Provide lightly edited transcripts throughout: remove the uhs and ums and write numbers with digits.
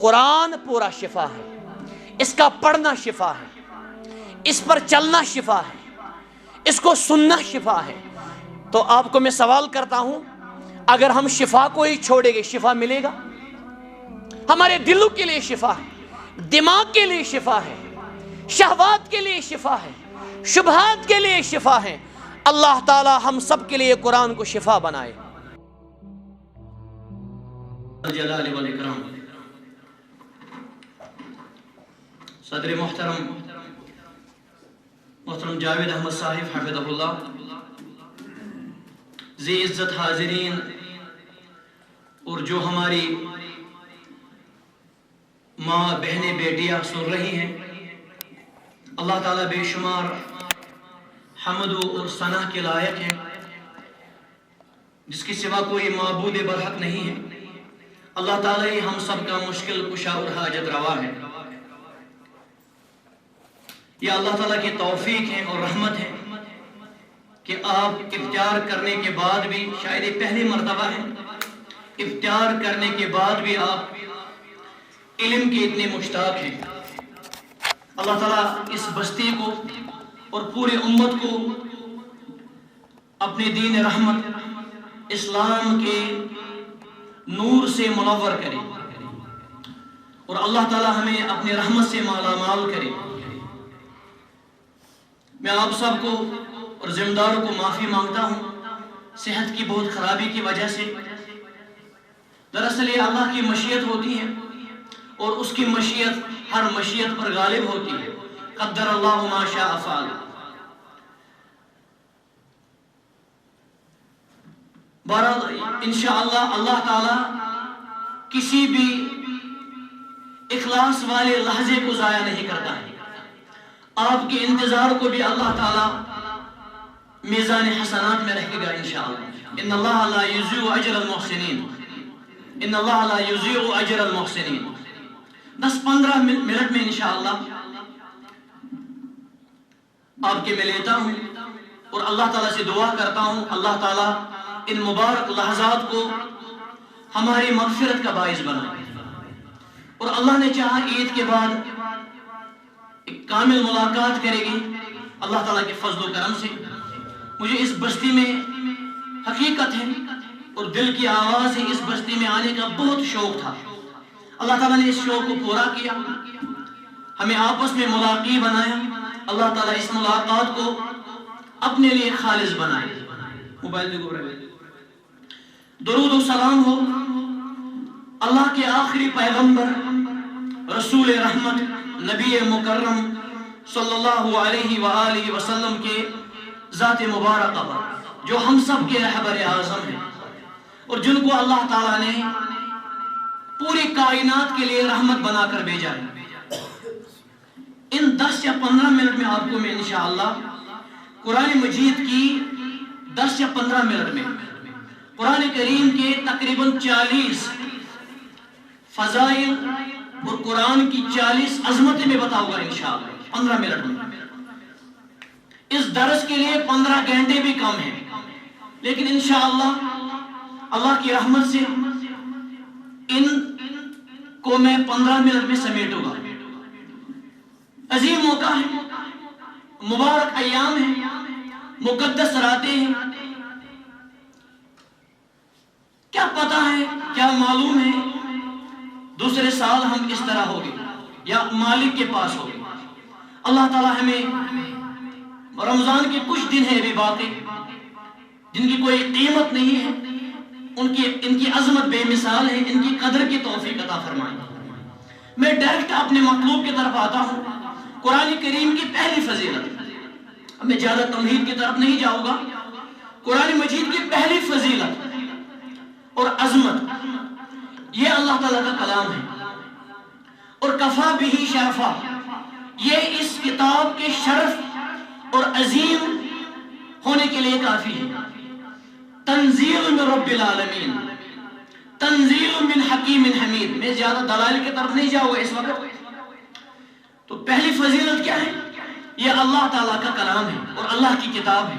قرآن پورا شفا ہے، اس کا پڑھنا شفا ہے، اس پر چلنا شفا ہے، اس کو سننا شفا ہے۔ تو آپ کو میں سوال کرتا ہوں، اگر ہم شفا کو ہی چھوڑیں گے شفا ملے گا؟ ہمارے دلوں کے لیے شفا ہے، دماغ کے لیے شفا ہے، شہوات کے لیے شفا ہے، شبہات کے لیے شفا ہے۔ اللہ تعالی ہم سب کے لیے قرآن کو شفا بنائے۔ جلال والاکرام، صدر محترم جاوید احمد صاحب حفظہ اللہ، ذی عزت حاضرین اور جو ہماری ماں بہنیں بیٹیاں سن رہی ہیں، اللہ تعالیٰ بے شمار حمد اور ثنا کے لائق ہیں، جس کی سوا کوئی معبود برحق نہیں ہے۔ اللہ تعالیٰ ہی ہم سب کا مشکل کشا اور حاجت روا ہے۔ یہ اللہ تعالیٰ کی توفیق ہے اور رحمت ہے کہ آپ افطار کرنے کے بعد بھی، شاید یہ پہلی مرتبہ ہے، افطار کرنے کے بعد بھی آپ علم کے اتنے مشتاق ہیں۔ اللہ تعالیٰ اس بستی کو اور پورے امت کو اپنے دین رحمت اسلام کے نور سے منور کرے اور اللہ تعالیٰ ہمیں اپنے رحمت سے مالا مال کرے۔ میں آپ سب کو اور ذمہ داروں کو معافی مانگتا ہوں صحت کی بہت خرابی کی وجہ سے۔ دراصل یہ اللہ کی مشیت ہوتی ہے اور اس کی مشیت ہر مشیت پر غالب ہوتی ہے۔ قدر اللہ ما شاء فعل۔ بہرحال انشاءاللہ اللہ تعالیٰ کسی بھی اخلاص والے لحظے کو ضائع نہیں کرتا ہے۔ آپ کے انتظار کو بھی اللہ تعالیٰ میزان حسنات میں رکھے گا انشاءاللہ۔ ان اللہ لا یضیع اجر المحسنین، ان اللہ لا یضیع اجر المحسنین۔ 10-15 منٹ میں انشاءاللہ آپ کے میں لیتا ہوں اور اللہ تعالیٰ سے دعا کرتا ہوں اللہ تعالیٰ ان مبارک لحظات کو ہماری مغفرت کا باعث بنائے، اور اللہ نے چاہا عید کے بعد ایک کامل ملاقات کرے گی اللہ تعالیٰ کے فضل و کرم سے۔ مجھے اس بستی میں حقیقت ہے اور دل کی آواز ہے، اس بستی میں آنے کا بہت شوق تھا۔ اللہ تعالیٰ نے اس شوق کو پورا کیا، ہمیں آپس میں ملاقی بنایا۔ اللہ تعالیٰ اس ملاقات کو اپنے لیے خالص بنائے۔ موبائل دیکھو رہے، درود و سلام ہو اللہ کے آخری پیغمبر رسول رحمت نبی مکرم صلی اللہ علیہ وآلہ وسلم کے ذات مبارکہ پر، جو ہم سب کے رہبر اعظم ہیں اور جن کو اللہ تعالیٰ نے پوری کائنات کے لیے رحمت بنا کر بھیجا ہے۔ ان 10 یا 15 منٹ میں آپ کو میں انشاءاللہ قرآن مجید کی 10 یا 15 منٹ میں قرآن کریم کے تقریباً 40 فضائل اور قرآن کی 40 عظمتیں میں بتاؤں گا انشاءاللہ 15 منٹ میں۔ اس درس کے لیے 15 گھنٹے بھی کم ہیں، لیکن انشاءاللہ اللہ کی رحمت سے ان کو میں 15 منٹ میں سمیٹوں گا۔ عظیم موقع ہے، مبارک ایام ہیں، مقدس راتیں ہیں۔ کیا پتہ ہے، کیا معلوم ہے دوسرے سال ہم اس طرح ہوگے یا مالک کے پاس ہوگے۔ اللہ تعالیٰ ہمیں رمضان کے کچھ دن ہیں بھی باقی جن کی کوئی قیمت نہیں ہے، ان کی عظمت بے مثال ہے، ان کی قدر کی توفیق عطا فرمائے۔ میں ڈائریکٹ اپنے مطلوب کی طرف آتا ہوں، قرآن کریم کی پہلی فضیلت۔ اب میں زیادہ تمہید کی طرف نہیں جاؤں گا۔ قرآن مجید کی پہلی فضیلت اور عظمت یہ اللہ تعالیٰ کا کلام ہے، اور کفا بہ شرفا، یہ اس کتاب کے شرف اور عظیم ہونے کے لیے کافی ہے۔ تنزیل من رب العالمین، تنزیل من حکیم حمید۔ میں زیادہ دلائل کی طرف نہیں جاؤں گا اس وقت۔ تو پہلی فضیلت کیا ہے؟ یہ اللہ تعالیٰ کا کلام ہے اور اللہ کی کتاب ہے۔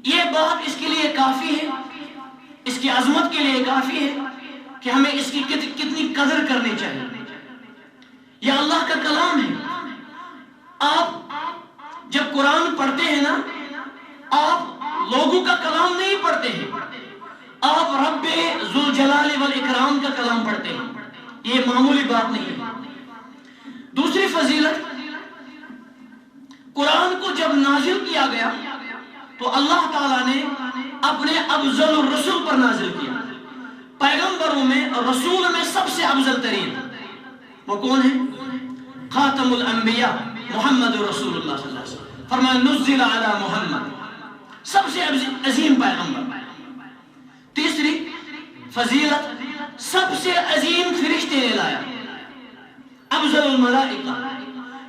یہ بات اس کے لیے کافی ہے، اس کی عظمت کے لیے کافی ہے کہ ہمیں اس کی کتنی قدر کرنی چاہیے. یہ اللہ کا کلام ہے. آپ جب قرآن پڑھتے ہیں نا، آپ لوگوں کا کلام نہیں پڑھتے ہیں، آپ رب ذوالجلال والاکرام کا کلام پڑھتے ہیں. یہ معمولی بات نہیں ہے. دوسری فضیلت، قرآن کو جب نازل کیا گیا تو اللہ تعالیٰ نے اپنے افضل الرسل پر نازل کیا. پیغمبروں میں، رسول میں سب سے افضل ترین وہ کون ہے؟ خاتم الانبیاء محمد رسول اللہ صلی اللہ علیہ وسلم. فرمایا نزل علی محمد، سب سے عظیم پیغمبر. تیسری فضیلت، سب سے عظیم فرشتے نے لایا، افضل الملائکہ.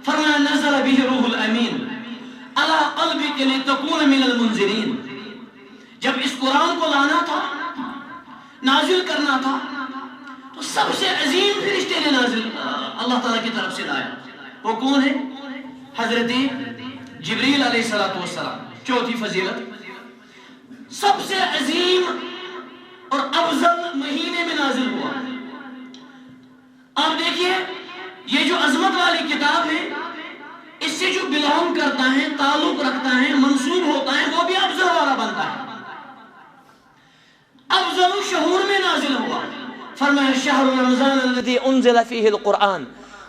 فرمایا نزل به روح الامین علی قلبک لتکون من المنذرین. جب اس قرآن کو لانا تھا، نازل کرنا تھا، تو سب سے عظیم فرشتے نے نازل اللہ تعالیٰ کی طرف سے لایا. وہ کون ہے؟ حضرت جبریل علیہ السلام. چوتھی فضیلت، سب سے عظیم اور افضل مہینے میں نازل ہوا. آپ دیکھیے، یہ جو عظمت والی کتاب ہے، اس سے جو بلانگ کرتا ہے، تعلق رکھتا ہے، منسوب ہوتا ہے، وہ بھی افضل والا بنتا ہے. افضل شہور میں نازل ہوا. فرمایا شہر رمضان الذی انزل فیہ القرآن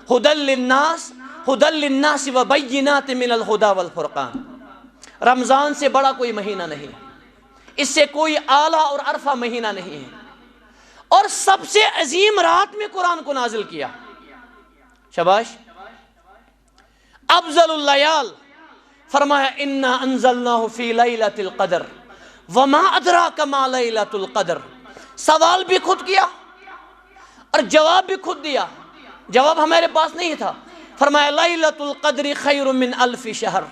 ہدی للناس وبینات من الہدی والفرقان. رمضان سے بڑا کوئی مہینہ نہیں، اس سے کوئی اعلیٰ اور عرفہ مہینہ نہیں ہے. اور سب سے عظیم رات میں قرآن کو نازل کیا. شاباش. افضل اللیال، فرمایا انا انزلناہ فی لیلۃ القدر وما ادراک ما لیلۃ القدر. سوال بھی خود کیا اور جواب بھی خود دیا. جواب ہمارے پاس نہیں تھا. فرمایا لیلۃ القدر خیر من الف شہر.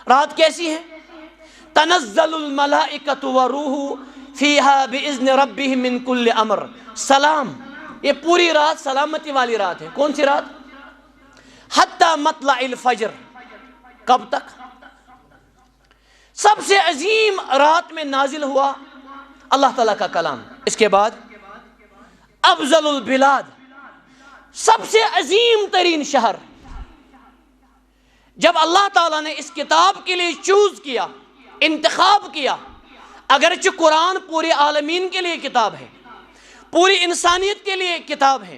رات کیسی ہے؟ تنزل الملائکۃ والروح فیہا باذن ربہم من کل امر سلام. یہ پوری رات سلامتی والی رات ہے. کون سی رات؟ حتی مطلع الفجر. کب تک؟ سب سے عظیم رات میں نازل ہوا اللہ تعالیٰ کا کلام. اس کے بعد افضل البلاد، سب سے عظیم ترین شہر. جب اللہ تعالیٰ نے اس کتاب کے لیے چوز کیا، انتخاب کیا، اگرچہ قرآن پورے عالمین کے لیے کتاب ہے، پوری انسانیت کے لیے کتاب ہے،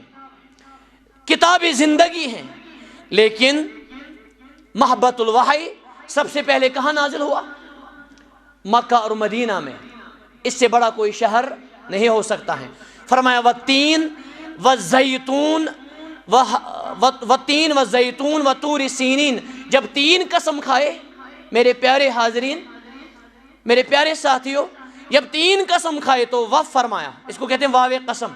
کتاب زندگی ہے، لیکن محبت الوحی سب سے پہلے کہاں نازل ہوا؟ مکہ اور مدینہ میں. اس سے بڑا کوئی شہر نہیں ہو سکتا ہے. فرمایا والتین والزیتون والتین والزیتون وطور سینین. جب تین قسم کھائے، میرے پیارے حاضرین، میرے پیارے ساتھیوں، جب تین قسم کھائے تو وف فرمایا. اس کو کہتے ہیں واو قسم.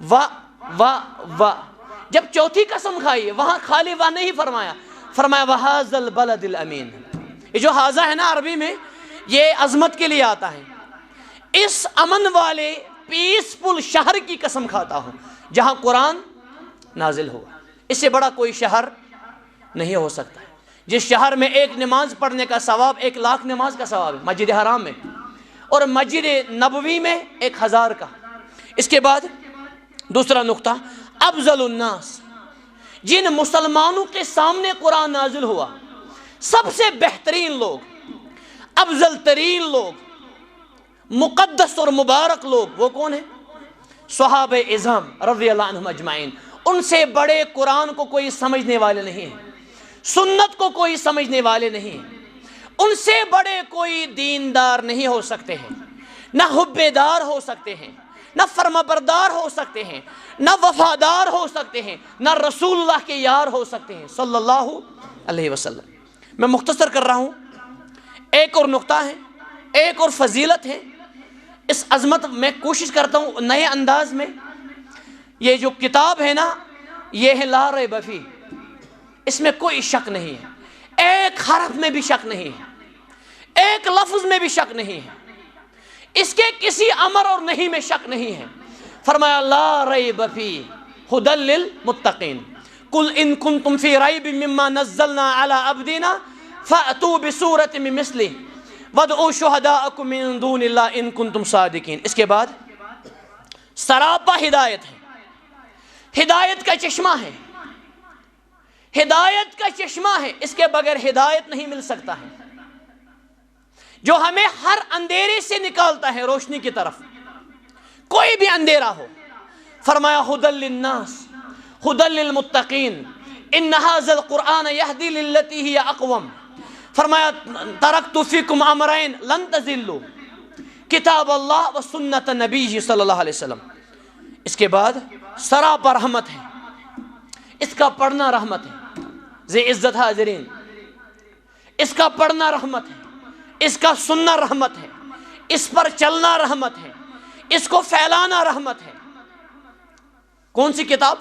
و جب چوتھی قسم کھائی، وہاں خالی واہ نہیں فرمایا، فرمایا وہذا البلد الامین. یہ جو حاضہ ہے نا عربی میں، یہ عظمت کے لیے آتا ہے. اس امن والے پیسفل شہر کی قسم کھاتا ہوں جہاں قرآن نازل ہوا. اس سے بڑا کوئی شہر نہیں ہو سکتا ہے. جس شہر میں ایک نماز پڑھنے کا ثواب 1,00,000 نماز کا ثواب ہے، مسجد حرام میں، اور مسجد نبوی میں 1,000 کا. اس کے بعد دوسرا نقطہ، افضل الناس، جن مسلمانوں کے سامنے قرآن نازل ہوا، سب سے بہترین لوگ، افضل ترین لوگ، مقدس اور مبارک لوگ، وہ کون ہیں؟ صحابہ اعظم رضی اللہ عنہم اجمعین. ان سے بڑے قرآن کو کوئی سمجھنے والے نہیں ہیں، سنت کو کوئی سمجھنے والے نہیں ہیں. ان سے بڑے کوئی دیندار نہیں ہو سکتے ہیں، نہ حبیدار ہو سکتے ہیں، نہ فرمانبردار ہو سکتے ہیں، نہ وفادار ہو سکتے ہیں، نہ رسول اللہ کے یار ہو سکتے ہیں صلی اللہ علیہ وسلم. میں مختصر کر رہا ہوں. ایک اور نقطہ ہے، ایک اور فضیلت ہے. اس عظمت میں کوشش کرتا ہوں نئے انداز میں. یہ جو کتاب ہے نا، یہ ہے لا ریب فیہ. اس میں کوئی شک نہیں ہے، ایک حرف میں بھی شک نہیں ہے، ایک لفظ میں بھی شک نہیں ہے، اس کے کسی امر اور نہیں میں شک نہیں ہے. فرمایا لا ریب فیہ ھدی للمتقین. قل ان کنتم فی ریب مما نزلنا علی عبدنا فأتوا بسورۃ من مثلہ وادعوا شہداءکم من دون اللہ ان کنتم صادقین. اس کے بعد سراپا ہدایت ہے، ہدایت کا چشمہ ہے، ہدایت کا چشمہ ہے، اس کے بغیر ہدایت نہیں مل سکتا ہے، جو ہمیں ہر اندھیرے سے نکالتا ہے روشنی کی طرف، کوئی بھی اندھیرا ہو۔ فرمایا ھدی للناس ھدی للمتقین ان ھذا القرآن یہدی للتی ہی اقوم۔ فرمایا ترکت فیکم امرین لن تضلوا، کتاب اللہ و سنت نبی صلی اللہ علیہ وسلم۔ اس کے بعد سراپا رحمت ہے، اس کا پڑھنا رحمت ہے۔ ذی عزت حاضرین، اس کا پڑھنا رحمت ہے، اس کا سننا رحمت ہے، اس پر چلنا رحمت ہے، اس کو پھیلانا رحمت ہے۔ کون سی کتاب؟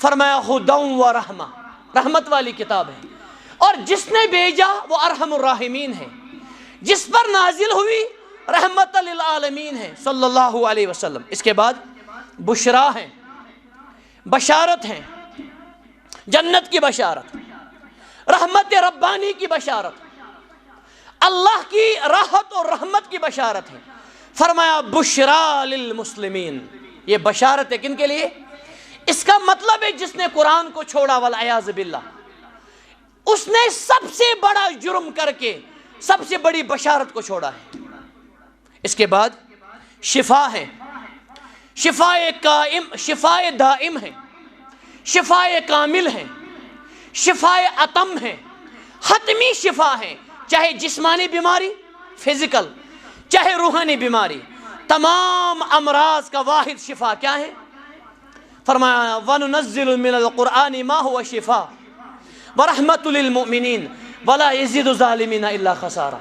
فرمایا ھدی و رحمہ، رحمت والی کتاب ہے، اور جس نے بھیجا وہ ارحم الراحمین ہے، جس پر نازل ہوئی رحمت للعالمین ہے صلی اللہ علیہ وسلم۔ اس کے بعد بشرا ہے، بشارت ہے، جنت کی بشارت، رحمت ربانی کی بشارت، اللہ کی راحت اور رحمت کی بشارت ہے۔ فرمایا بشرا للمسلمین، یہ بشارت ہے کن کے لیے؟ اس کا مطلب ہے جس نے قرآن کو چھوڑا والعیاذ باللہ، اس نے سب سے بڑا جرم کر کے سب سے بڑی بشارت کو چھوڑا ہے۔ اس کے بعد شفا ہے، شفائے قائم، شفائے دائم ہے، شفائے کامل ہے، شفائے اتم ہے، حتمی شفا ہے، چاہے جسمانی بیماری فزیکل، چاہے روحانی بیماری، تمام امراض کا واحد شفا کیا ہے؟ فرمایا وَنُنَزِّلُ مِنَ الْقُرْآنِ مَا هُوَ شِفَاءٌ وَرَحْمَةٌ لِلْمُؤْمِنِينَ وَلَا يَزِيدُ الظَّالِمِينَ إِلَّا خَسَارًا۔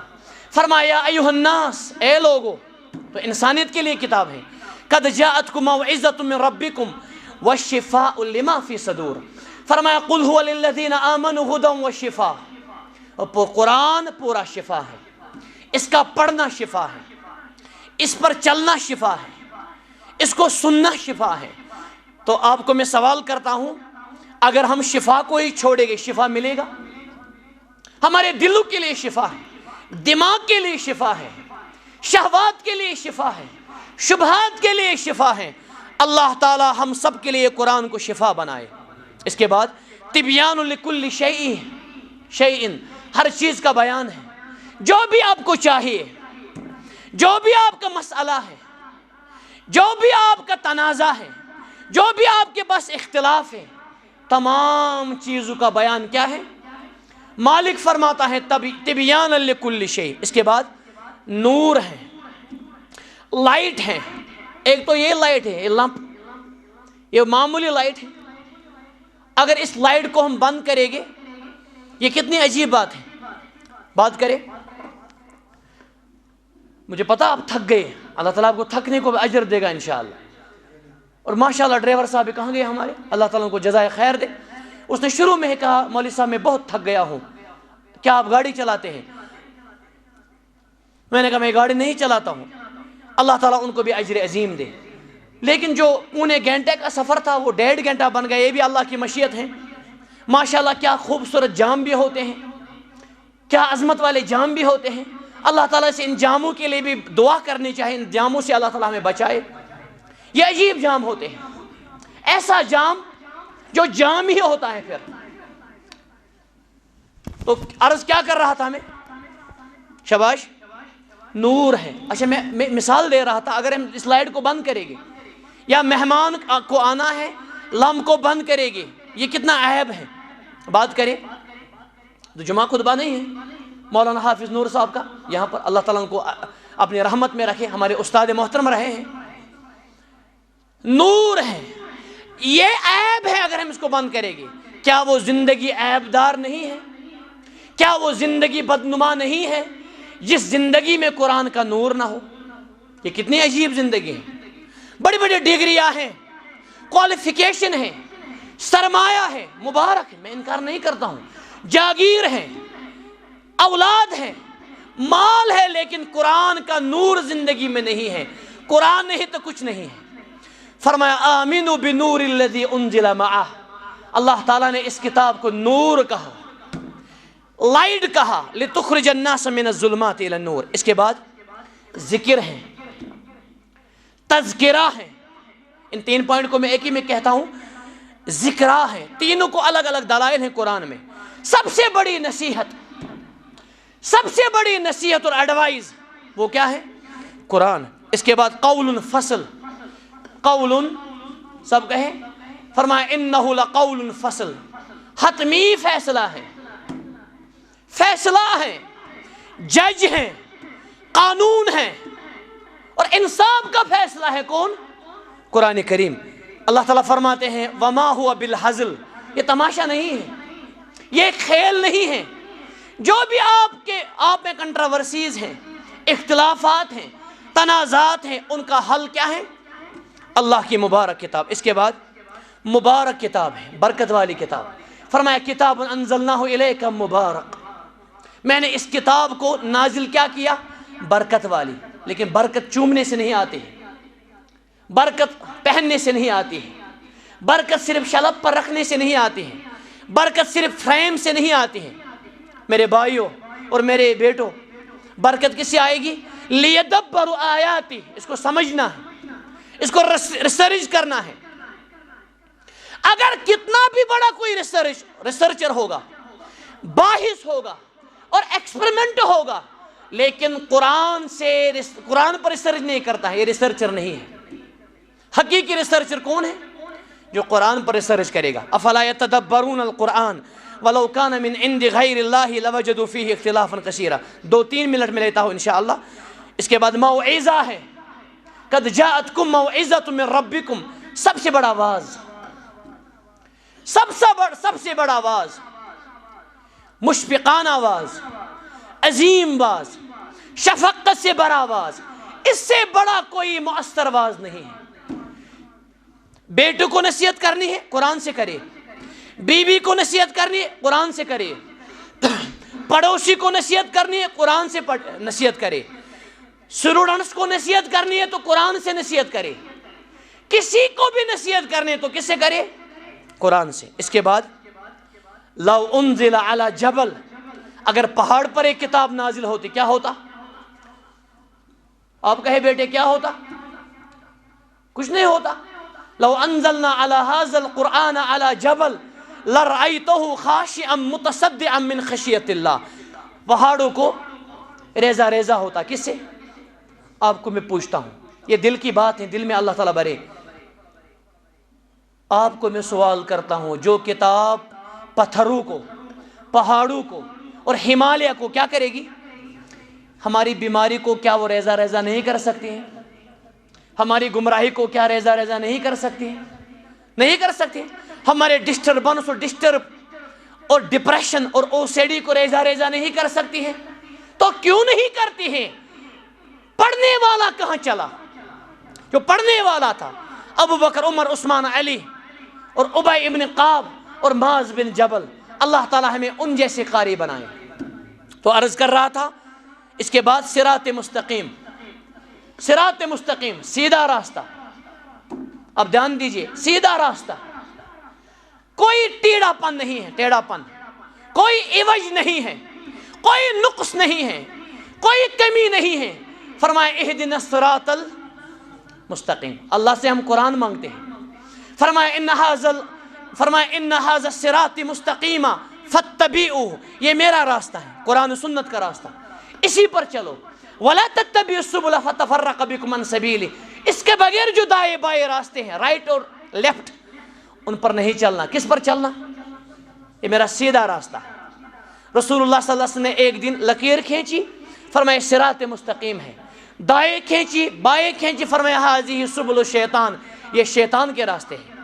فرمایا ایھا الناس، اے لوگو، تو انسانیت کے لیے کتاب ہے، قَدْ جَاءَتْكُم مَوْعِظَةٌ مِّن رَبِّكُمْ وَالشِّفَاءُ لِمَا فِي الصُّدُورِ۔ فرمایا قُلْ هُوَ لِلَّذِينَ آمَنُوا هُدًى وَشِفَاءٌ، اور قرآن پورا شفا ہے، اس کا پڑھنا شفا ہے، اس پر چلنا شفا ہے، اس کو سننا شفا ہے۔ تو آپ کو میں سوال کرتا ہوں، اگر ہم شفا کو ہی چھوڑیں گے شفا ملے گا؟ ہمارے دلوں کے لیے شفا ہے، دماغ کے لیے شفا ہے، شہوات کے لیے شفا ہے، شبہات کے لیے شفا ہے۔ اللہ تعالی ہم سب کے لیے قرآن کو شفا بنائے۔ اس کے بعد تبیان لکل شیء، ہر چیز کا بیان ہے، جو بھی آپ کو چاہیے، جو بھی آپ کا مسئلہ ہے، جو بھی آپ کا تنازع ہے، جو بھی آپ کے پاس اختلاف ہے، تمام چیزوں کا بیان کیا ہے؟ مالک فرماتا ہے تبیان لکل شیء۔ اس کے بعد نور ہے، لائٹ ہے، ایک تو یہ لائٹ ہے، یہ لمپ، یہ معمولی لائٹ ہے، اگر اس لائٹ کو ہم بند کریں گے، یہ کتنی عجیب بات ہے، بات کریں۔ مجھے پتا آپ تھک گئے، اللہ تعالیٰ آپ کو تھکنے کو اجر دے گا انشاءاللہ۔ اور ماشاءاللہ ڈرائیور صاحب کہاں گئے ہمارے، اللہ تعالیٰ کو جزائے خیر دے، اس نے شروع میں کہا مولوی صاحب میں بہت تھک گیا ہوں، کیا آپ گاڑی چلاتے ہیں؟ میں نے کہا میں گاڑی نہیں چلاتا ہوں، اللہ تعالیٰ ان کو بھی اجر عظیم دے۔ لیکن جو پونے گھنٹے کا سفر تھا وہ 1.5 گھنٹہ بن گیا، یہ بھی اللہ کی مشیت ہے۔ ماشاءاللہ کیا خوبصورت جام بھی ہوتے ہیں، کیا عظمت والے جام بھی ہوتے ہیں۔ اللہ تعالیٰ سے ان جاموں کے لیے بھی دعا کرنی چاہیے، ان جاموں سے اللہ تعالیٰ ہمیں بچائے۔ یہ عجیب جام ہوتے ہیں، ایسا جام جو جام ہی ہوتا ہے۔ پھر تو عرض کیا کر رہا تھا میں؟ شاباش، نور ہے۔ اچھا میں مثال دے رہا تھا، اگر ہم اس لائٹ کو بند کریں گے یا مہمان کو آنا ہے لمپ کو بند کرے گی، یہ کتنا عیب ہے۔ بات کریں تو جمعہ خطبہ نہیں ہے مولانا حافظ نور صاحب کا، یہاں پر اللہ تعالیٰ کو اپنی رحمت میں رکھے، ہمارے استاد محترم رہے ہیں، نور ہے، یہ عیب ہے اگر ہم اس کو بند کریں گے۔ کیا وہ زندگی عیب دار نہیں ہے؟ کیا وہ زندگی بدنما نہیں ہے جس زندگی میں قرآن کا نور نہ ہو؟ یہ کتنی عجیب زندگی ہے، بڑی بڑی ڈگریاں ہیں، کوالیفیکیشن ہے، سرمایہ ہے، مبارک ہے، میں انکار نہیں کرتا ہوں، جاگیر ہے، اولاد ہے، مال ہے، لیکن قرآن کا نور زندگی میں نہیں ہے، قرآن نہیں تو کچھ نہیں ہے۔ فرمایا آمینوا بنور الذی انزل معہ، اللہ تعالیٰ نے اس کتاب کو نور کہا، لائٹ کہا، لتخرج الناس من الظلمات الى النور۔ اس کے بعد ذکر ہے، تذکرہ ہے، ان 3 پوائنٹ کو میں ایک ہی میں کہتا ہوں، ذکرہ ہیں، تینوں کو الگ الگ دلائل ہیں قرآن میں۔ سب سے بڑی نصیحت اور ایڈوائز وہ کیا ہے؟ قرآن۔ اس کے بعد قول فصل، قول سب کہیں، فرمایا انہ لقول فصل، حتمی فیصلہ ہے، فیصلہ ہے، جج ہیں، قانون ہے، اور انصاف کا فیصلہ ہے کون؟ قرآن کریم۔ اللہ تعالیٰ فرماتے ہیں وما ہوا بالہزل، یہ تماشا نہیں ہے، یہ کھیل نہیں ہے۔ جو بھی آپ میں کنٹراورسیز ہیں، اختلافات ہیں، تنازعات ہیں، ان کا حل کیا ہے؟ اللہ کی مبارک کتاب۔ اس کے بعد مبارک کتاب ہے، برکت والی کتاب۔ فرمایا کتاب انزلناہ الیک مبارک، میں نے اس کتاب کو نازل کیا کیا؟ برکت والی۔ لیکن برکت چومنے سے نہیں آتی ہے، برکت پہننے سے نہیں آتی ہے، برکت صرف شلب پر رکھنے سے نہیں آتی ہے، برکت صرف فریم سے نہیں آتی ہے۔ میرے بھائیوں اور میرے بیٹوں، برکت کس سے آئے گی؟ لیدبروا آیاتی، اس کو سمجھنا ہے، اس کو ریسرچ کرنا ہے۔ اگر کتنا بھی بڑا کوئی ریسرچر ہوگا، باحث ہوگا اور ایکسپریمنٹ ہوگا، لیکن قرآن پر ریسرچ نہیں کرتا ہے، یہ ریسرچر نہیں ہے۔ حقیقی ریسرچر کون ہے؟ جو قرآن پر ریسرچ کرے گا۔ افلا یتدبرون القرآن ولو کان من عند غیر اللہ لوجدوا فیہ اختلافا کثیرا۔ 2-3 منٹ میں لیتا ہوں انشاءاللہ۔ اس کے بعد موعظہ ہے، قد جاءتکم موعظۃ من ربکم، سب سے بڑا واعظ، سب سے بڑا واعظ، مشفقانہ واعظ، عظیم واعظ، شفقت سے بڑا واعظ، اس سے بڑا کوئی مؤثر واعظ نہیں ہے۔ بیٹوں کو نصیحت کرنی ہے، قرآن سے کرے۔ بیوی کو نصیحت کرنی ہے، قرآن سے کرے۔ پڑوسی کو نصیحت کرنی ہے، قرآن سے نصیحت کرے۔ اسٹوڈنٹس کو نصیحت کرنی ہے تو قرآن سے نصیحت کرے۔ کسی کو بھی نصیحت کرنی ہے تو کس سے کرے؟ قرآن سے۔ اس کے بعد لو انزل علی جبل، اگر پہاڑ پر ایک کتاب نازل ہوتی کیا ہوتا؟ آپ کہے بیٹے کیا ہوتا؟ کچھ نہیں ہوتا۔ لو انزلنا علی ھذا القرآن علی جبل لرأیتہ خاشعا متصدعا من خشیۃ اللہ، پہاڑوں کو ریزہ ریزہ ہوتا۔ کس سے؟ آپ کو میں پوچھتا ہوں، یہ دل کی بات ہے، دل میں اللہ تعالیٰ بھرے۔ آپ کو میں سوال کرتا ہوں، جو کتاب پتھروں کو، پہاڑوں کو اور ہمالیہ کو کیا کرے گی؟ ہماری بیماری کو کیا وہ ریزہ ریزہ نہیں کر سکتی ہے؟ ہماری گمراہی کو کیا ریزہ ریزہ نہیں کر سکتی ہے؟ نہیں کر سکتی۔ ہمارے ڈسٹربنس اور ڈپریشن اور اوسیڈی کو ریزہ ریزہ نہیں کر سکتی ہے؟ تو کیوں نہیں کرتی ہے؟ پڑھنے والا کہاں چلا؟ جو پڑھنے والا تھا ابو بکر، عمر، عثمان، علی اور ابی ابن قعب اور معاذ بن جبل، اللہ تعالیٰ ہمیں ان جیسے قاری بنائے۔ تو عرض کر رہا تھا، اس کے بعد صراط مستقیم، صراط مستقیم، سیدھا راستہ۔ اب دھیان دیجئے، سیدھا راستہ، کوئی ٹیڑھا پن نہیں ہے، ٹیڑھا پن، کوئی عوج نہیں ہے، کوئی نقص نہیں ہے، کوئی کمی نہیں ہے۔ فرمایا اہدنا الصراط المستقیم، اللہ سے ہم قرآن مانگتے ہیں۔ فرمایا ان ھذا الصراط مستقیما فاتبعوہ، یہ میرا راستہ ہے، قرآن و سنت کا راستہ، اسی پر چلو۔ ولا تتبعوا السبل فتفرق بکم عن سبیلہ، اس کے بغیر جو دائیں بائیں راستے ہیں، رائٹ اور لیفٹ، ان پر نہیں چلنا۔ کس پر چلنا؟ یہ میرا سیدھا راستہ ہے۔ رسول اللہ صلی اللہ علیہ وسلم نے ایک دن لکیر کھینچی، فرمایا صراط مستقیم ہے۔ دائیں کھینچی، بائیں کھینچی، فرمایا ھذہ سبل الشیطان، یہ شیطان کے راستے ہیں۔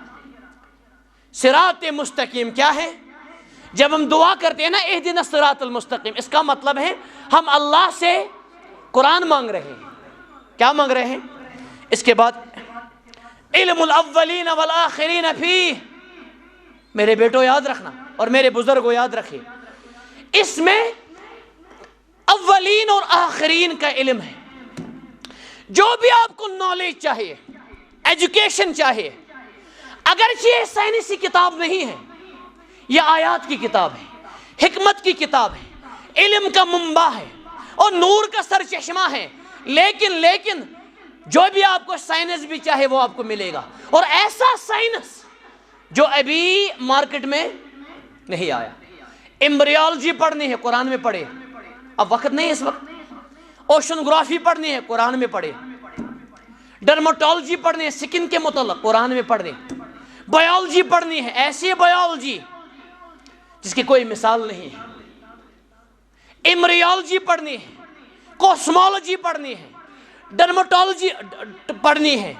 صراط مستقیم کیا ہے؟ جب ہم دعا کرتے ہیں نا اہدنا الصراط المستقیم، اس کا مطلب ہے ہم اللہ سے قرآن مانگ رہے ہیں۔ کیا مانگ رہے ہیں؟ اس کے بعد علم الاولین والآخرین فیہ، میرے بیٹو یاد رکھنا اور میرے بزرگوں یاد رکھے، اس میں اولین اور آخرین کا علم ہے۔ جو بھی آپ کو نالج چاہیے، ایجوکیشن چاہیے، اگرچہ یہ سائنسی کتاب نہیں ہے، یہ آیات کی کتاب ہے، حکمت کی کتاب ہے، علم کا منبع ہے اور نور کا سرچشمہ ہے، لیکن جو بھی آپ کو سائنس بھی چاہے وہ آپ کو ملے گا، اور ایسا سائنس جو ابھی مارکیٹ میں نہیں آیا۔ ایمبریولوجی پڑھنی ہے قرآن میں پڑھے، اب وقت نہیں اس وقت۔ اوشنگرافی پڑھنی ہے قرآن میں پڑھے، ڈرماٹولوجی پڑھنی ہے سکن کے متعلق قرآن میں پڑھنی، بایولوجی پڑھنی ہے ایسی بایولوجی جس کی کوئی مثال نہیں ہے، ایمبریولوجی پڑھنی ہے، کوسمولوجی پڑھنی ہے، ڈرماٹولوجی پڑھنی ہے،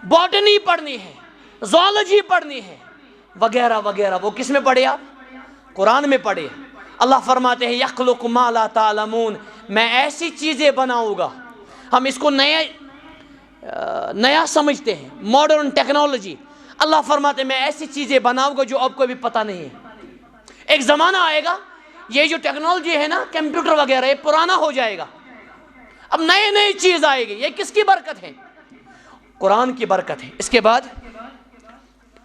باٹنی پڑھنی ہے، زوالوجی پڑھنی ہے، وغیرہ وغیرہ۔ وہ کس میں پڑھے آپ؟ قرآن میں پڑھے۔ اللہ فرماتے ہیں یخلق ما لا تعلمون، میں ایسی چیزیں بناؤں گا، ہم اس کو نیا سمجھتے ہیں، ماڈرن ٹیکنالوجی۔ اللہ فرماتے ہیں میں ایسی چیزیں بناؤں گا جو آپ کو ابھی پتہ نہیں ہے۔ ایک زمانہ آئے گا یہ جو ٹیکنالوجی ہے نا، کمپیوٹر وغیرہ، یہ پرانا ہو جائے گا، اب نئی چیز آئے گی۔ یہ کس کی برکت ہے؟ قرآن کی برکت ہے۔ اس کے بعد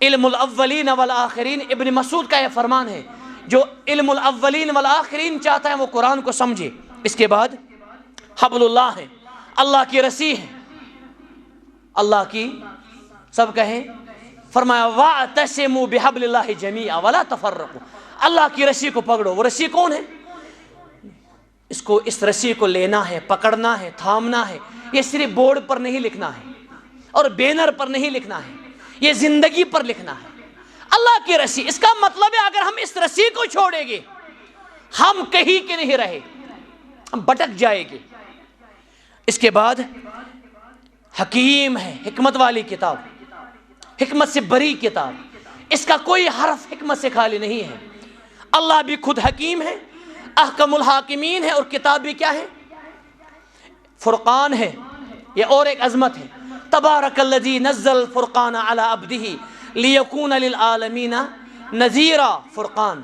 علم الاولین والآخرین، ابن مسعود کا یہ فرمان ہے، جو علم الاولین والآخرین چاہتا ہے وہ قرآن کو سمجھے۔ اس کے بعد حبل اللہ ہے، اللہ کی رسی ہے، اللہ کی، سب کہیں، فرمایا وَاعْتَصِمُوا بِحَبْلِ اللَّهِ جَمِيعًا وَلَا تَفَرَّقُوا، اللہ کی رسی کو پکڑو۔ وہ رسی کون ہے؟ اس رسی کو لینا ہے، پکڑنا ہے، تھامنا ہے۔ یہ صرف بورڈ پر نہیں لکھنا ہے اور بینر پر نہیں لکھنا ہے، یہ زندگی پر لکھنا ہے۔ اللہ کی رسی، اس کا مطلب ہے اگر ہم اس رسی کو چھوڑیں گے ہم کہیں کے نہیں رہے، ہم بھٹک جائیں گے۔ اس کے بعد حکیم ہے، حکمت والی کتاب، حکمت سے بری کتاب، اس کا کوئی حرف حکمت سے خالی نہیں ہے۔ اللہ بھی خود حکیم ہے، احکم الحاکمین ہے، اور کتاب بھی کیا ہے؟ فرقان ہے۔ یہ اور ایک عظمت ہے، تبارک الذی نزل الفرقان علی عبدہ لیکون للعالمین نذیرا۔ فرقان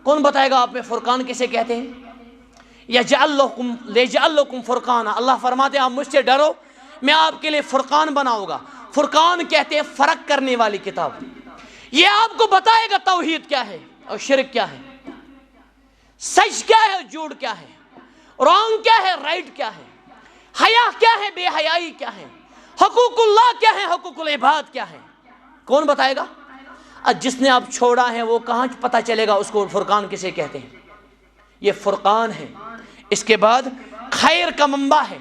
کون بتائے گا آپ میں فرقان کسے کہتے ہیں؟ یجعل لکم فرقانا، اللہ فرماتے ہیں آپ مجھ سے ڈرو، میں آپ کے لیے فرقان بناؤں گا۔ فرقان کہتے ہیں فرق کرنے والی کتاب، یہ آپ کو بتائے گا توحید کیا ہے اور شرک کیا ہے، سچ کیا ہے اور جھوٹ کیا ہے، رانگ کیا ہے، رائٹ کیا ہے، حیا کیا ہے، بے حیائی کیا ہے، حقوق اللہ کیا ہے، حقوق العباد کیا ہے۔ کون بتائے گا؟ جس نے آپ چھوڑا ہے وہ کہاں پتہ چلے گا اس کو فرقان کسے کہتے ہیں؟ یہ فرقان ہے۔ اس کے بعد خیر کا منبع ہے،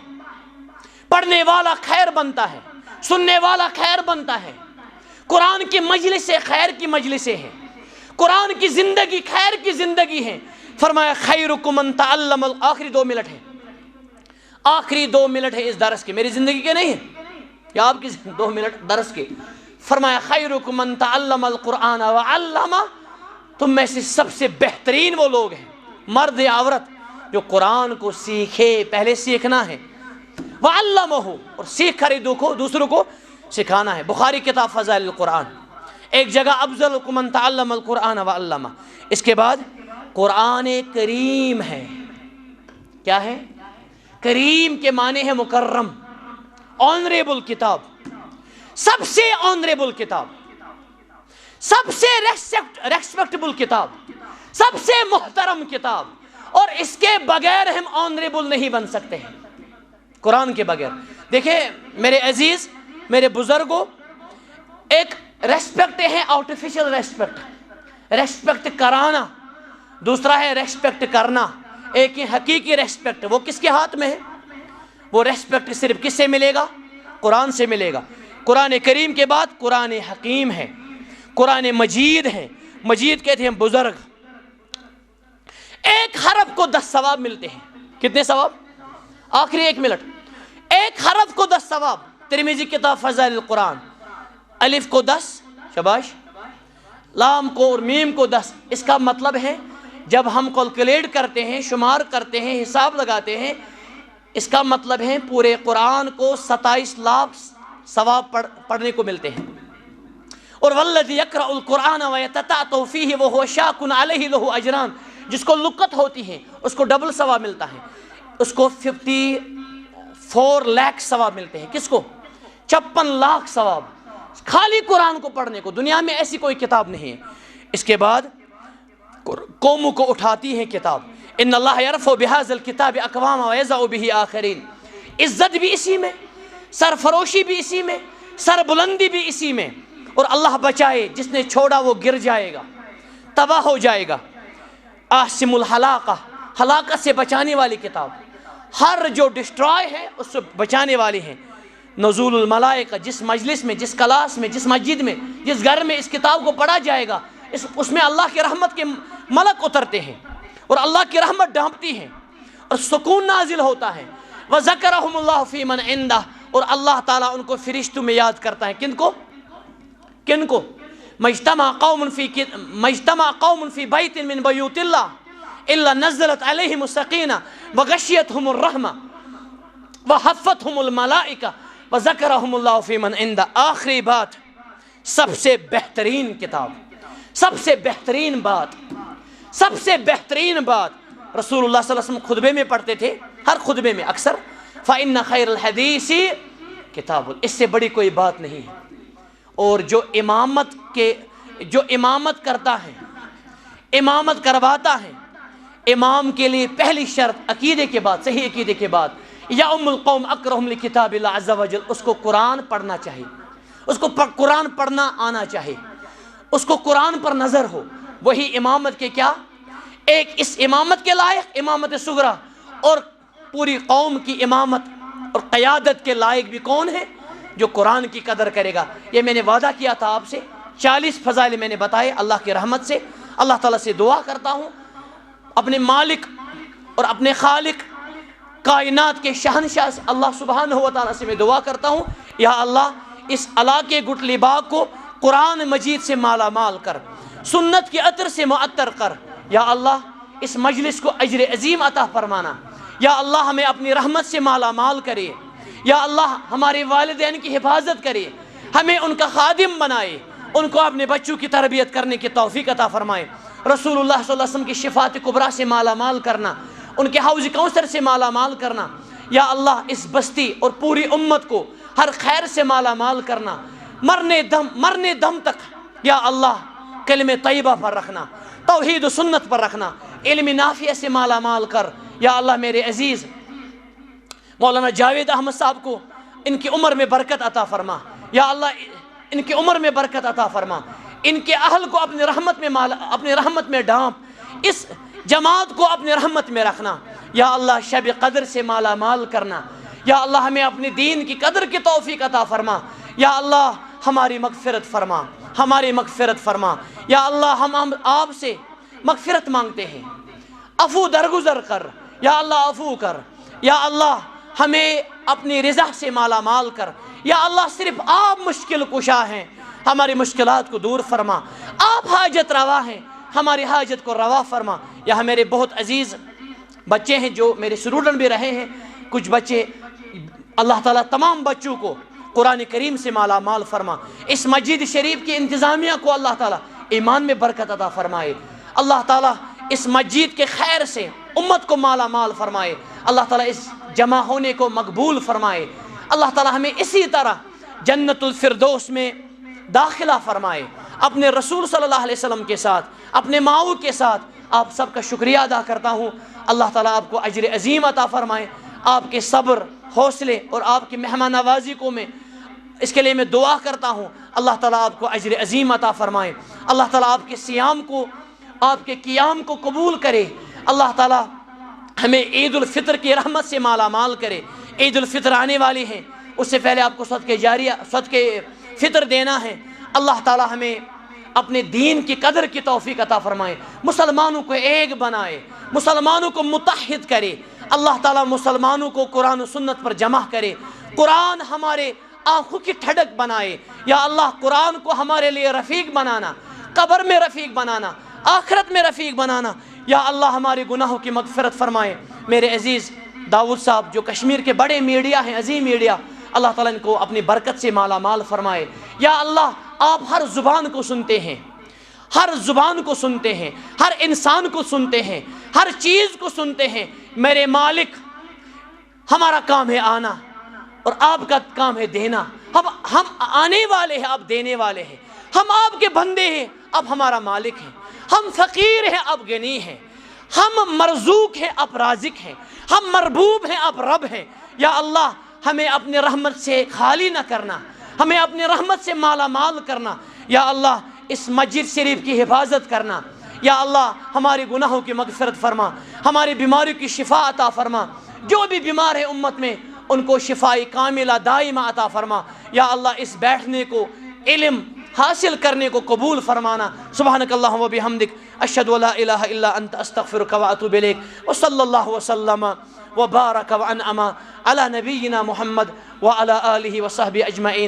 پڑھنے والا خیر بنتا ہے، سننے والا خیر بنتا ہے۔ قرآن کی مجلسیں خیر کی مجلسیں ہیں، قرآن کی زندگی خیر کی زندگی ہے۔ فرمایا خیرکم من تعلم، آخری 2 منٹ ہے، آخری 2 منٹ ہے اس درس کے، میری زندگی کے نہیں ہے، یا آپ کی 2 منٹ درس کے۔ فرمایا خیرکم من تعلم القرآن وعلم، تم میں سے سب سے بہترین وہ لوگ ہیں، مرد یا عورت، جو قرآن کو سیکھے، پہلے سیکھنا ہے، وعلمہ، اور سیکھ کر دوسروں کو سکھانا ہے۔ بخاری کتاب فضائل القرآن، ایک جگہ افضلکم من تعلم القرآن وعلمہ۔ اس کے بعد قرآن کریم ہے، کیا ہے؟ کریم کے معنی ہے مکرم، آنریبل کتاب، سب سے آنریبل کتاب، سب سے ریسپیکٹبل کتاب، سب سے محترم کتاب، اور اس کے بغیر ہم آنریبل نہیں بن سکتے ہیں، قرآن کے بغیر۔ دیکھیں میرے عزیز، میرے بزرگوں، ایک ریسپیکٹ ہے آرٹیفیشل ریسپیکٹ، ریسپیکٹ کرانا، دوسرا ہے ریسپیکٹ کرنا، ایک ہی حقیقی ریسپیکٹ، وہ کس کے ہاتھ میں ہے؟ وہ ریسپیکٹ صرف کس سے ملے گا؟ قرآن سے ملے گا۔ قرآن کریم کے بعد قرآن حکیم ہے، قرآن مجید ہے، مجید کہتے ہیں بزرگ۔ ایک حرف کو 10 ثواب ملتے ہیں، کتنے ثواب؟ آخری 1 منٹ، ایک حرف کو 10 ثواب۔ ترمذی کتاب فضائل القرآن، الف کو 10، شاباش، لام کو اور میم کو 10۔ اس کا مطلب ہے جب ہم کیلکولیٹ کرتے ہیں، شمار کرتے ہیں، حساب لگاتے ہیں، اس کا مطلب ہے پورے قرآن کو 27 لاکھ ثواب پڑھنے کو ملتے ہیں۔ اور والذی یقرأ القرآن ویتتعطف فیہ وہو شاق علیہ لہ اجران، جس کو لقت ہوتی ہے اس کو ڈبل ثواب ملتا ہے، اس کو 54 لاکھ ثواب ملتے ہیں۔ کس کو؟ 56 لاکھ ثواب خالی قرآن کو پڑھنے کو، دنیا میں ایسی کوئی کتاب نہیں ہے۔ اس کے بعد قوموں کو اٹھاتی ہے کتاب، ان اللہ یرفع بہذا الکتاب اقواما ویضع بہ آخرین، عزت بھی اسی میں، سرفروشی بھی اسی میں، سر بلندی بھی اسی میں، اور اللہ بچائے جس نے چھوڑا وہ گر جائے گا، تباہ ہو جائے گا۔ آسم الحلاقہ، ہلاکت سے بچانے والی کتاب، ہر جو ڈسٹرائے ہے اس سے بچانے والی ہیں۔ نزول الملائکہ، جس مجلس میں، جس کلاس میں، جس مسجد میں، جس گھر میں اس کتاب کو پڑھا جائے گا، اس میں اللہ کی رحمت کے ملک اترتے ہیں اور اللہ کی رحمت ڈھانپتی ہے اور سکون نازل ہوتا ہے۔ وَذَكَرَهُمُ اللَّهُ فِي مَنْ عِنْدَهُ، اور اللہ تعالیٰ ان کو فرشتوں میں یاد کرتا ہے۔ کن کو؟ مَجْتَمَعَ قَوْمٌ فِي بَيْتٍ مِّن بَيُوتِ اللَّهِ إِلَّا نَزَّلَتْ عَلَيْهِمُ السَّكِينَةُ وَغَشِّيَتْهُمُ الرَّحْمَةُ وَحَفَّتْهُمُ الْمَلَائِكَةُ وَذَكَرَهُمُ اللَّهُ فِي مَنْ عِنْدَهُ۔ آخری بات، سب سے بہترین کتاب، سب سے بہترین بات، سب سے بہترین بات رسول اللہ صلی اللہ علیہ وسلم خطبے میں پڑھتے تھے، ہر خطبے میں اکثر، فَإِنَّ خَيْرَ الْحَدِيثِ کتاب، اس سے بڑی کوئی بات نہیں ہے۔ اور جو امامت کرتا ہے، امامت کرواتا ہے، امام کے لیے پہلی شرط عقیدے کے بعد، صحیح عقیدے کے بعد، یا ام القوم اقرہم لکتاب اللہ عز وجل، اس کو قرآن پڑھنا چاہیے، اس کو قرآن پڑھنا آنا چاہیے، اس کو قرآن پر نظر ہو۔ وہی امامت کے کیا، ایک اس امامت کے لائق امامت صغریٰ، اور پوری قوم کی امامت اور قیادت کے لائق بھی کون ہے؟ جو قرآن کی قدر کرے گا۔ یہ میں نے وعدہ کیا تھا آپ سے، 40 فضائل میں نے بتائے اللہ کی رحمت سے۔ اللہ تعالیٰ سے دعا کرتا ہوں، اپنے مالک اور اپنے خالق کائنات کے شہنشاہ اللہ سبحانہ و تعالیٰ سے میں دعا کرتا ہوں، یا اللہ اس علاقے گٹلی باغ کو قرآن مجید سے مالا مال کر، سنت کے عطر سے معطر کر۔ یا اللہ اس مجلس کو اجر عظیم عطا فرمانا۔ یا اللہ ہمیں اپنی رحمت سے مالا مال کرے۔ یا اللہ ہمارے والدین کی حفاظت کرے، ہمیں ان کا خادم بنائے، ان کو اپنے بچوں کی تربیت کرنے کی توفیق عطا فرمائے۔ رسول اللہ صلی اللہ علیہ وسلم کی شفاعت کبریٰ سے مالا مال کرنا، ان کے حوض کوثر سے مالا مال کرنا۔ یا اللہ اس بستی اور پوری امت کو ہر خیر سے مالا مال کرنا، مرنے دم تک یا اللہ کلمہ طیبہ پر رکھنا، توحید و سنت پر رکھنا، علم نافع سے مالا مال کر۔ یا اللہ میرے عزیز مولانا جاوید احمد صاحب کو ان کی عمر میں برکت عطا فرما۔ یا اللہ ان کی عمر میں برکت عطا فرما، ان کے اہل کو اپنی رحمت میں ڈھانپ، اس جماعت کو اپنی رحمت میں رکھنا۔ یا اللہ شب قدر سے مالا مال کرنا۔ یا اللہ ہمیں اپنے دین کی قدر کی توفیق عطا فرما۔ یا اللہ ہماری مغفرت فرما، ہماری مغفرت فرما۔ یا اللہ ہم آپ سے مغفرت مانگتے ہیں، عفو درگزر کر، یا اللہ عفو کر۔ یا اللہ ہمیں اپنی رضا سے مالا مال کر۔ یا اللہ صرف آپ مشکل کشا ہیں، ہماری مشکلات کو دور فرما۔ آپ حاجت روا ہیں، ہماری حاجت کو روا فرما۔ یا میرے بہت عزیز بچے ہیں جو میرے اسٹوڈنٹ بھی رہے ہیں، کچھ بچے، اللہ تعالیٰ تمام بچوں کو قرآن کریم سے مالا مال فرما۔ اس مسجد شریف کی انتظامیہ کو اللہ تعالیٰ ایمان میں برکت عطا فرمائے۔ اللہ تعالیٰ اس مسجد کے خیر سے امت کو مالا مال فرمائے۔ اللہ تعالیٰ اس جمع ہونے کو مقبول فرمائے۔ اللہ تعالیٰ ہمیں اسی طرح جنت الفردوس میں داخلہ فرمائے، اپنے رسول صلی اللہ علیہ وسلم کے ساتھ، اپنے ماؤں کے ساتھ۔ آپ سب کا شکریہ ادا کرتا ہوں۔ اللہ تعالیٰ آپ کو اجر عظیم عطا فرمائے، آپ کے صبر، حوصلے اور آپ کی مہمان نوازی کو میں اس کے لیے میں دعا کرتا ہوں۔ اللہ تعالیٰ آپ کو اجر عظیم عطا فرمائے۔ اللہ تعالیٰ آپ کے صیام کو، آپ کے قیام کو قبول کرے۔ اللہ تعالیٰ ہمیں عید الفطر کی رحمت سے مالا مال کرے۔ عید الفطر آنے والی ہے، اس سے پہلے آپ کو صدقہ جاریہ، صدقہ فطر دینا ہے۔ اللہ تعالیٰ ہمیں اپنے دین کی قدر کی توفیق عطا فرمائے، مسلمانوں کو ایک بنائے، مسلمانوں کو متحد کرے۔ اللہ تعالیٰ مسلمانوں کو قرآن و سنت پر جمع کرے، قرآن ہمارے آنکھوں کی ٹھڈک بنائے۔ یا اللہ قرآن کو ہمارے لیے رفیق بنانا، قبر میں رفیق بنانا، آخرت میں رفیق بنانا۔ یا اللہ ہمارے گناہوں کی مغفرت فرمائے۔ میرے عزیز داؤد صاحب جو کشمیر کے بڑے میڈیا ہیں، عظیم میڈیا، اللہ تعالیٰ ان کو اپنی برکت سے مالا مال فرمائے۔ یا اللہ آپ ہر زبان کو سنتے ہیں، ہر زبان کو سنتے ہیں، ہر انسان کو سنتے ہیں، ہر چیز کو سنتے ہیں۔ میرے مالک ہمارا کام ہے آنا اور آپ کا کام ہے دینا۔ ہم آنے والے ہیں، آپ دینے والے ہیں۔ ہم آپ کے بندے ہیں، اب ہمارا مالک ہے۔ ہم فقیر ہیں، اب غنی ہیں۔ ہم مرزوق ہیں، اب رازق ہیں۔ ہم مربوب ہیں، اب رب ہیں۔ یا اللہ ہمیں اپنے رحمت سے خالی نہ کرنا، ہمیں اپنے رحمت سے مالا مال کرنا۔ یا اللہ اس مسجد شریف کی حفاظت کرنا۔ یا اللہ ہمارے گناہوں کی مغفرت فرما، ہماری بیماریوں کی شفا عطا فرما، جو بھی بیمار ہے امت میں ان کو شفائی کاملہ دائمہ عطا فرما۔ یا اللہ اس بیٹھنے کو، علم حاصل کرنے کو قبول فرمانا۔ سبحانک اللہم و بحمدک، اشہد ان لا الہ الا انت، استغفرک و اتوب الیک، وصلی اللہ وسلم وبارک وانعم علی نبینا محمد وعلی آلہ وصحبہ اجمعین۔